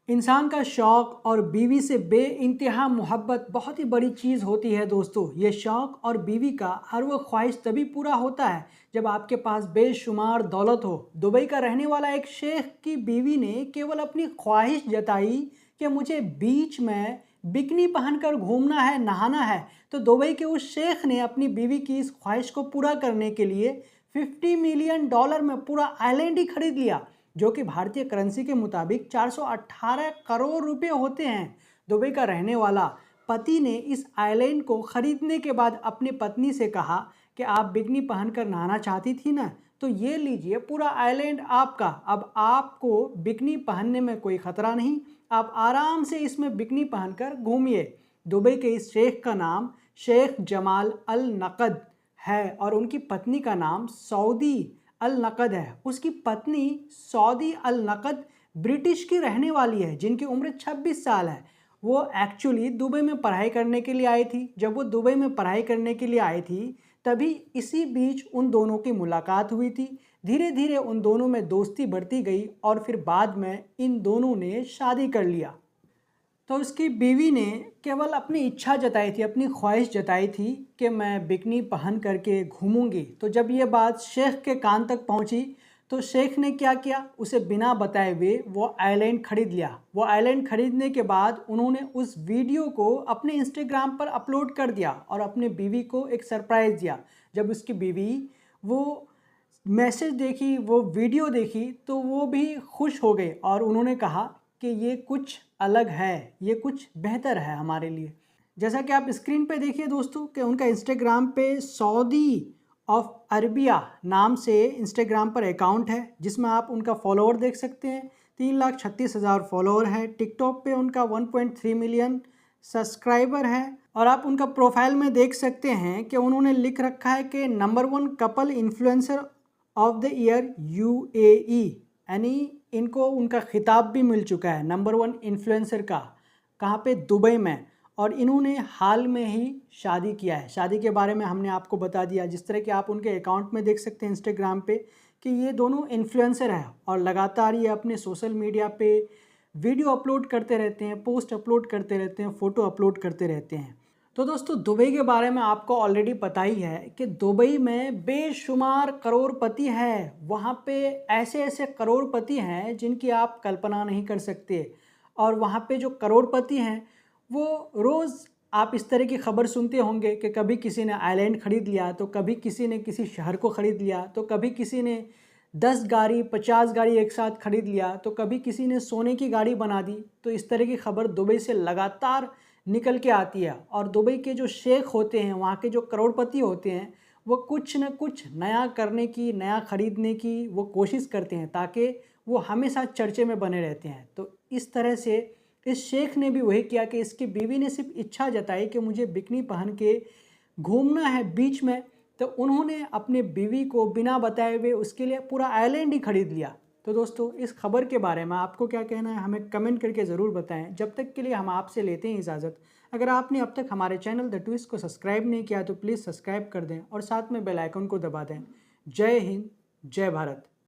इंसान का शौक़ और बीवी से बेइंतहा मोहब्बत बहुत ही बड़ी चीज़ होती है दोस्तों। ये शौक़ और बीवी का हर वो ख्वाहिश तभी पूरा होता है जब आपके पास बेशुमार दौलत हो। दुबई का रहने वाला एक शेख की बीवी ने केवल अपनी ख्वाहिश जताई कि मुझे बीच में बिकनी पहनकर घूमना है, नहाना है, तो दुबई के उस शेख ने अपनी बीवी की इस ख्वाहिश को पूरा करने के लिए $50 मिलियन में पूरा आइलैंड ही खरीद लिया, जो कि भारतीय करेंसी के मुताबिक 418 करोड़ रुपए होते हैं। दुबई का रहने वाला पति ने इस आइलैंड को खरीदने के बाद अपनी पत्नी से कहा कि आप बिकनी पहनकर नहाना चाहती थी ना, तो ये लीजिए पूरा आइलैंड आपका। अब आपको बिकनी पहनने में कोई खतरा नहीं, आप आराम से इसमें बिकनी पहनकर घूमिए। दुबई के इस शेख का नाम शेख जमाल अल नकद है और उनकी पत्नी का नाम सऊदी अल नकद है। उसकी पत्नी सऊदी अल नकद ब्रिटिश की रहने वाली है, जिनकी उम्र 26 साल है। वो एक्चुअली दुबई में पढ़ाई करने के लिए आई थी। जब वो दुबई में पढ़ाई करने के लिए आई थी तभी इसी बीच उन दोनों की मुलाकात हुई थी। धीरे धीरे उन दोनों में दोस्ती बढ़ती गई और फिर बाद में इन दोनों ने शादी कर लिया। तो उसकी बीवी ने केवल अपनी इच्छा जताई थी, अपनी ख्वाहिश जताई थी कि मैं बिकनी पहन करके घूमूंगी। तो जब ये बात शेख के कान तक पहुंची तो शेख ने क्या किया, उसे बिना बताए हुए वो आइलैंड खरीद लिया। वो आइलैंड खरीदने के बाद उन्होंने उस वीडियो को अपने इंस्टाग्राम पर अपलोड कर दिया और अपने बीवी को एक सरप्राइज़ दिया। जब उसकी बीवी वो मैसेज देखी, वो वीडियो देखी, तो वो भी खुश हो गए और उन्होंने कहा कि ये कुछ अलग है, ये कुछ बेहतर है हमारे लिए। जैसा कि आप स्क्रीन पे देखिए दोस्तों कि उनका इंस्टाग्राम पे सऊदी ऑफ अरबिया नाम से इंस्टाग्राम पर अकाउंट है, जिसमें आप उनका फॉलोअर देख सकते हैं। 3,36,000 फॉलोअर है। टिकटॉक पे उनका 1.3 मिलियन सब्सक्राइबर है और आप उनका प्रोफाइल में देख सकते हैं कि उन्होंने लिख रखा है कि number 1 couple influencer of the year UAE, यानी इनको उनका खिताब भी मिल चुका है नंबर 1 इन्फ्लुएंसर का। कहाँ पे? दुबई में। और इन्होंने हाल में ही शादी किया है। शादी के बारे में हमने आपको बता दिया। जिस तरह कि आप उनके अकाउंट में देख सकते हैं इंस्टाग्राम पे कि ये दोनों इन्फ्लुएंसर हैं और लगातार ये अपने सोशल मीडिया पे वीडियो अपलोड करते रहते हैं, पोस्ट अपलोड करते रहते हैं, फ़ोटो अपलोड करते रहते हैं। तो दोस्तों दुबई के बारे में आपको ऑलरेडी पता ही है कि दुबई में बेशुमार करोड़पति है। वहाँ पे ऐसे ऐसे करोड़पति हैं जिनकी आप कल्पना नहीं कर सकते। और वहाँ पे जो करोड़पति हैं वो रोज़ आप इस तरह की खबर सुनते होंगे कि कभी किसी ने आइलैंड ख़रीद लिया, तो कभी किसी ने किसी शहर को ख़रीद लिया, तो कभी किसी ने 10 गाड़ी 50 गाड़ी एक साथ खरीद लिया, तो कभी किसी ने सोने की गाड़ी बना दी। तो इस तरह की खबर दुबई से लगातार निकल के आती है। और दुबई के जो शेख होते हैं, वहाँ के जो करोड़पति होते हैं, वो कुछ न कुछ नया करने की, नया ख़रीदने की वो कोशिश करते हैं ताकि वो हमेशा चर्चे में बने रहते हैं। तो इस तरह से इस शेख ने भी वही किया कि इसकी बीवी ने सिर्फ इच्छा जताई कि मुझे बिकनी पहन के घूमना है बीच में, तो उन्होंने अपने बीवी को बिना बताए हुए उसके लिए पूरा आइलैंड ही खरीद लिया। तो दोस्तों इस खबर के बारे में आपको क्या कहना है, हमें कमेंट करके ज़रूर बताएं। जब तक के लिए हम आपसे लेते हैं इजाज़त। अगर आपने अब तक हमारे चैनल द ट्विस्ट को सब्सक्राइब नहीं किया तो प्लीज़ सब्सक्राइब कर दें और साथ में बेल आइकन को दबा दें। जय हिंद, जय भारत।